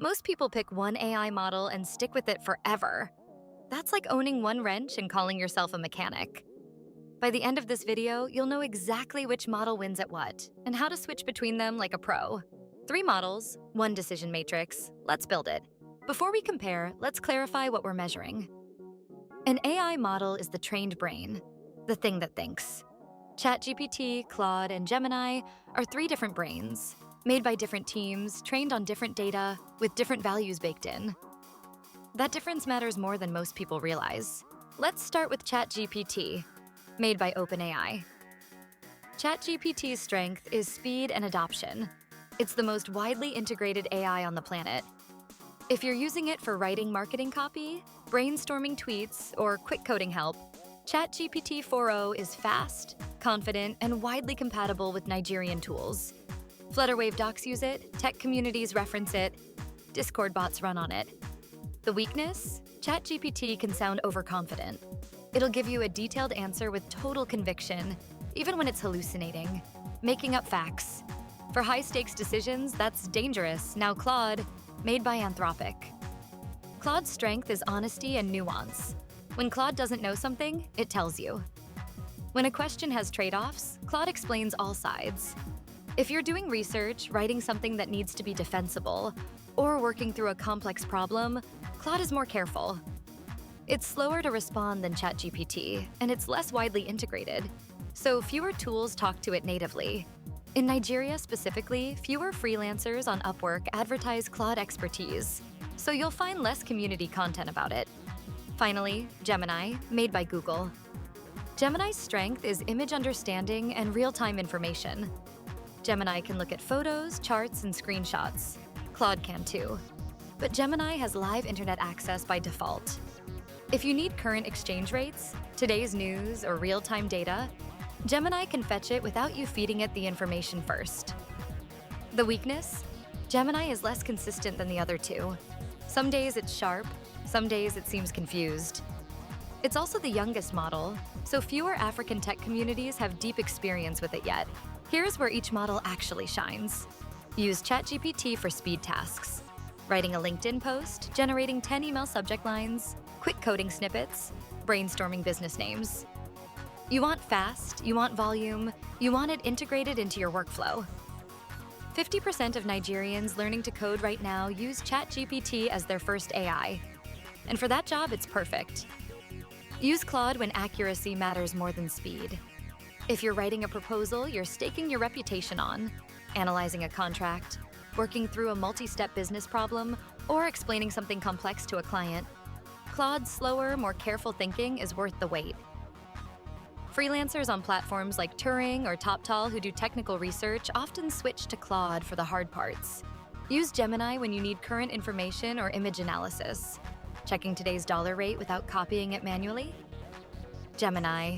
Most people pick one AI model and stick with it forever. That's like owning one wrench and calling yourself a mechanic. By the end of this video, you'll know exactly which model wins at what and how to switch between them like a pro. 3 models, 1 decision matrix. Let's build it. Before we compare, let's clarify what we're measuring. An AI model is the trained brain, the thing that thinks. ChatGPT, Claude, and Gemini are 3 different brains, made by different teams, trained on different data, with different values baked in. That difference matters more than most people realize. Let's start with ChatGPT, made by OpenAI. ChatGPT's strength is speed and adoption. It's the most widely integrated AI on the planet. If you're using it for writing marketing copy, brainstorming tweets, or quick coding help, ChatGPT 4.0 is fast, confident, and widely compatible with Nigerian tools. Flutterwave docs use it, tech communities reference it, Discord bots run on it. The weakness? ChatGPT can sound overconfident. It'll give you a detailed answer with total conviction, even when it's hallucinating, making up facts. For high-stakes decisions, that's dangerous. Now Claude, made by Anthropic. Claude's strength is honesty and nuance. When Claude doesn't know something, it tells you. When a question has trade-offs, Claude explains all sides. If you're doing research, writing something that needs to be defensible, or working through a complex problem, Claude is more careful. It's slower to respond than ChatGPT, and it's less widely integrated, so fewer tools talk to it natively. In Nigeria specifically, fewer freelancers on Upwork advertise Claude expertise, so you'll find less community content about it. Finally, Gemini, made by Google. Gemini's strength is image understanding and real-time information. Gemini can look at photos, charts, and screenshots. Claude can too. But Gemini has live internet access by default. If you need current exchange rates, today's news, or real-time data, Gemini can fetch it without you feeding it the information first. The weakness? Gemini is less consistent than the other 2. Some days it's sharp, some days it seems confused. It's also the youngest model, so fewer African tech communities have deep experience with it yet. Here's where each model actually shines. Use ChatGPT for speed tasks. Writing a LinkedIn post, generating 10 email subject lines, quick coding snippets, brainstorming business names. You want fast, you want volume, you want it integrated into your workflow. 50% of Nigerians learning to code right now use ChatGPT as their first AI. And for that job, it's perfect. Use Claude when accuracy matters more than speed. If you're writing a proposal you're staking your reputation on, analyzing a contract, working through a multi-step business problem, or explaining something complex to a client, Claude's slower, more careful thinking is worth the wait. Freelancers on platforms like Turing or TopTal who do technical research often switch to Claude for the hard parts. Use Gemini when you need current information or image analysis. Checking today's dollar rate without copying it manually? Gemini.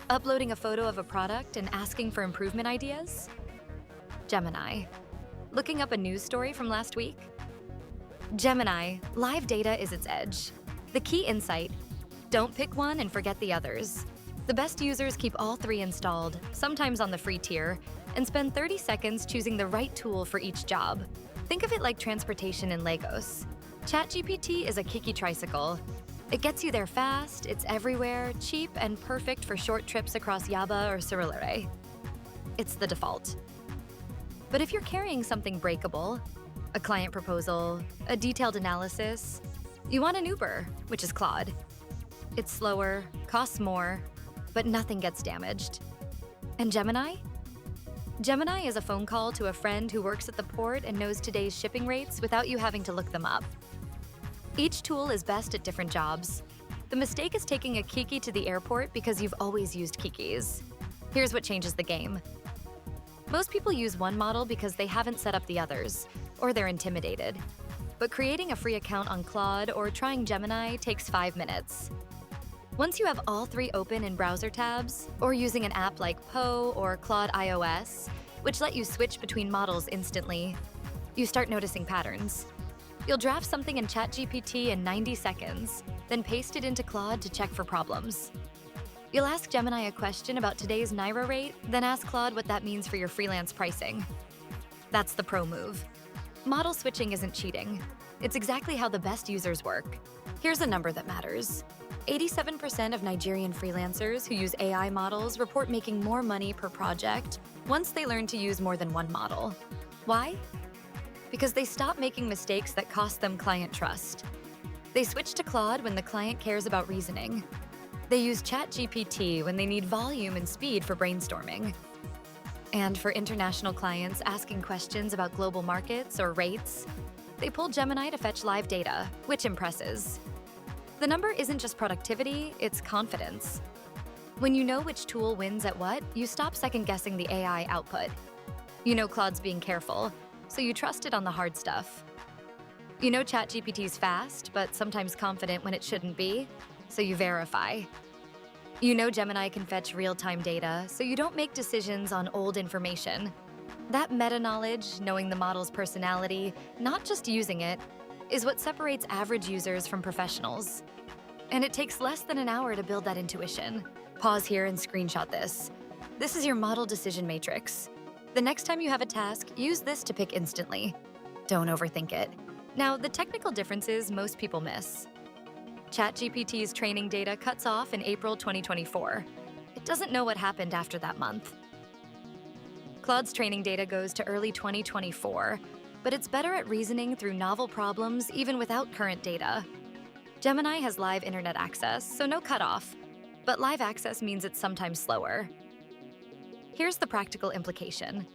Uploading a photo of a product and asking for improvement ideas? Gemini. Looking up a news story from last week? Gemini. Live data is its edge. The key insight: don't pick one and forget the others. The best users keep all 3 installed, sometimes on the free tier, and spend 30 seconds choosing the right tool for each job. Think of it like transportation in Lagos. ChatGPT is a Kiki tricycle. It gets you there fast, it's everywhere, cheap, and perfect for short trips across Yaba or Surulere. It's the default. But if you're carrying something breakable, a client proposal, a detailed analysis, you want an Uber, which is Claude. It's slower, costs more, but nothing gets damaged. And Gemini? Gemini is a phone call to a friend who works at the port and knows today's shipping rates without you having to look them up. Each tool is best at different jobs. The mistake is taking a Kiki to the airport because you've always used Kikis. Here's what changes the game. Most people use one model because they haven't set up the others, or they're intimidated. But creating a free account on Claude or trying Gemini takes 5 minutes. Once you have all 3 open in browser tabs, or using an app like Poe or Claude iOS, which let you switch between models instantly, you start noticing patterns. You'll draft something in ChatGPT in 90 seconds, then paste it into Claude to check for problems. You'll ask Gemini a question about today's Naira rate, then ask Claude what that means for your freelance pricing. That's the pro move. Model switching isn't cheating. It's exactly how the best users work. Here's a number that matters. 87% of Nigerian freelancers who use AI models report making more money per project once they learn to use more than one model. Why? Because they stop making mistakes that cost them client trust. They switch to Claude when the client cares about reasoning. They use ChatGPT when they need volume and speed for brainstorming. And for international clients asking questions about global markets or rates, they pull Gemini to fetch live data, which impresses. The number isn't just productivity, it's confidence. When you know which tool wins at what, you stop second-guessing the AI output. You know Claude's being careful, so you trust it on the hard stuff. You know ChatGPT's fast, but sometimes confident when it shouldn't be, so you verify. You know Gemini can fetch real-time data, so you don't make decisions on old information. That meta-knowledge, knowing the model's personality, not just using it, is what separates average users from professionals. And it takes less than an hour to build that intuition. Pause here and screenshot this. This is your model decision matrix. The next time you have a task, use this to pick instantly. Don't overthink it. Now, the technical differences most people miss. ChatGPT's training data cuts off in April 2024. It doesn't know what happened after that month. Claude's training data goes to early 2024, but it's better at reasoning through novel problems even without current data. Gemini has live internet access, so no cutoff, but live access means it's sometimes slower. Here's the practical implication.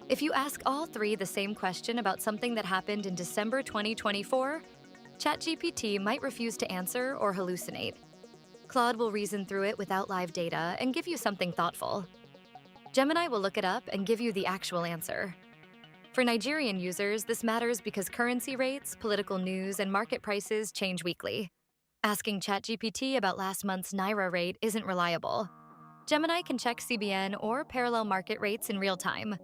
If you ask all three the same question about something that happened in December 2024, ChatGPT might refuse to answer or hallucinate. Claude will reason through it without live data and give you something thoughtful. Gemini will look it up and give you the actual answer. For Nigerian users, this matters because currency rates, political news, and market prices change weekly. Asking ChatGPT about last month's Naira rate isn't reliable. Gemini can check CBN or parallel market rates in real time.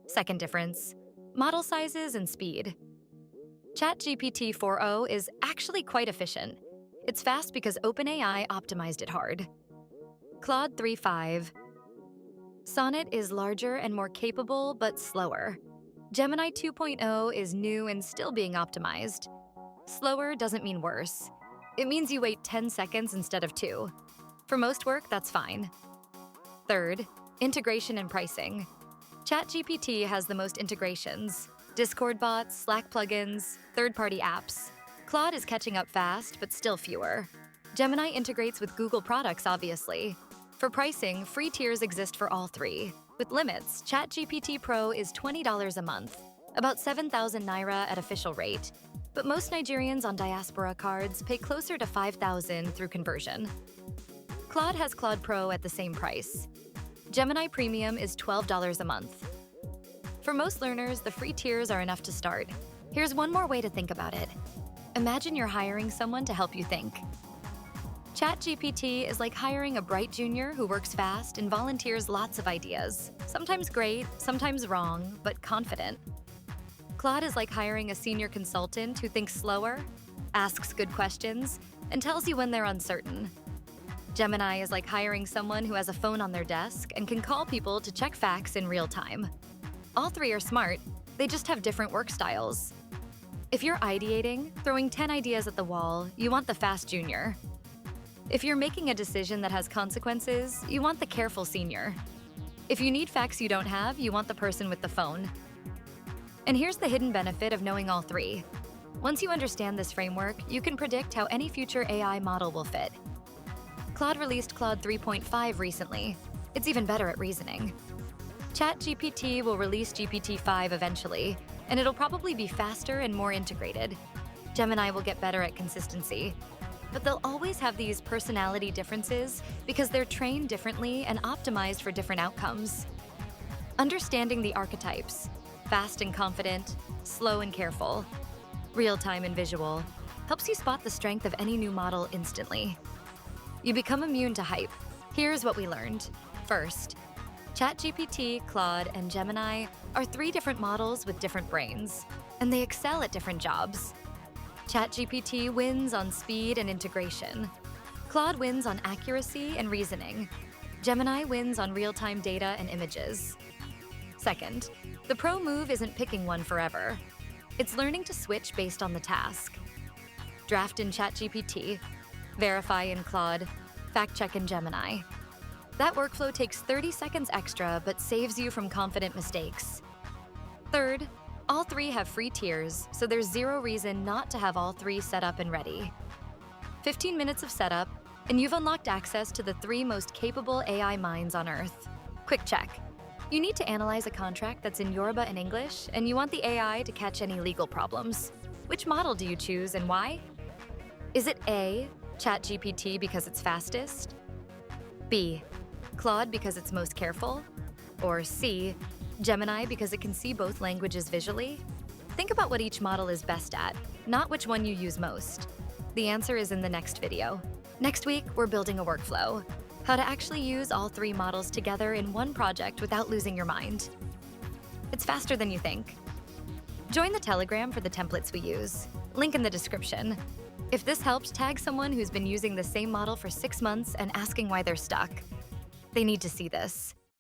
Second difference, model sizes and speed. ChatGPT 4.0 is actually quite efficient. It's fast because OpenAI optimized it hard. Claude 3.5. Sonnet is larger and more capable, but slower. Gemini 2.0 is new and still being optimized. Slower doesn't mean worse. It means you wait 10 seconds instead of 2. For most work, that's fine. Third, integration and pricing. ChatGPT has the most integrations. Discord bots, Slack plugins, third-party apps. Claude is catching up fast, but still fewer. Gemini integrates with Google products, obviously. For pricing, free tiers exist for all three. With limits, ChatGPT Pro is $20 a month, about 7,000 Naira at official rate. But most Nigerians on diaspora cards pay closer to 5,000 through conversion. Claude has Claude Pro at the same price. Gemini Premium is $12 a month. For most learners, the free tiers are enough to start. Here's one more way to think about it. Imagine you're hiring someone to help you think. ChatGPT is like hiring a bright junior who works fast and volunteers lots of ideas. Sometimes great, sometimes wrong, but confident. Claude is like hiring a senior consultant who thinks slower, asks good questions, and tells you when they're uncertain. Gemini is like hiring someone who has a phone on their desk and can call people to check facts in real time. All three are smart, they just have different work styles. If you're ideating, throwing 10 ideas at the wall, you want the fast junior. If you're making a decision that has consequences, you want the careful senior. If you need facts you don't have, you want the person with the phone. And here's the hidden benefit of knowing all three. Once you understand this framework, you can predict how any future AI model will fit. Claude released Claude 3.5 recently. It's even better at reasoning. ChatGPT will release GPT-5 eventually, and it'll probably be faster and more integrated. Gemini will get better at consistency. But they'll always have these personality differences because they're trained differently and optimized for different outcomes. Understanding the archetypes, fast and confident, slow and careful, real-time and visual, helps you spot the strength of any new model instantly. You become immune to hype. Here's what we learned. First, ChatGPT, Claude, and Gemini are three different models with different brains, and they excel at different jobs. ChatGPT wins on speed and integration. Claude wins on accuracy and reasoning. Gemini wins on real-time data and images. Second, the pro move isn't picking one forever. It's learning to switch based on the task. Draft in ChatGPT, verify in Claude, fact-check in Gemini. That workflow takes 30 seconds extra but saves you from confident mistakes. Third, all three have free tiers, so there's zero reason not to have all three set up and ready. 15 minutes of setup, and you've unlocked access to the 3 most capable AI minds on Earth. Quick check. You need to analyze a contract that's in Yoruba and English, and you want the AI to catch any legal problems. Which model do you choose and why? Is it A, ChatGPT because it's fastest? B, Claude because it's most careful? Or C, Gemini because it can see both languages visually? Think about what each model is best at, not which one you use most. The answer is in the next video. Next week, we're building a workflow. How to actually use all 3 models together in one project without losing your mind. It's faster than you think. Join the Telegram for the templates we use. Link in the description. If this helped, tag someone who's been using the same model for 6 months and asking why they're stuck. They need to see this.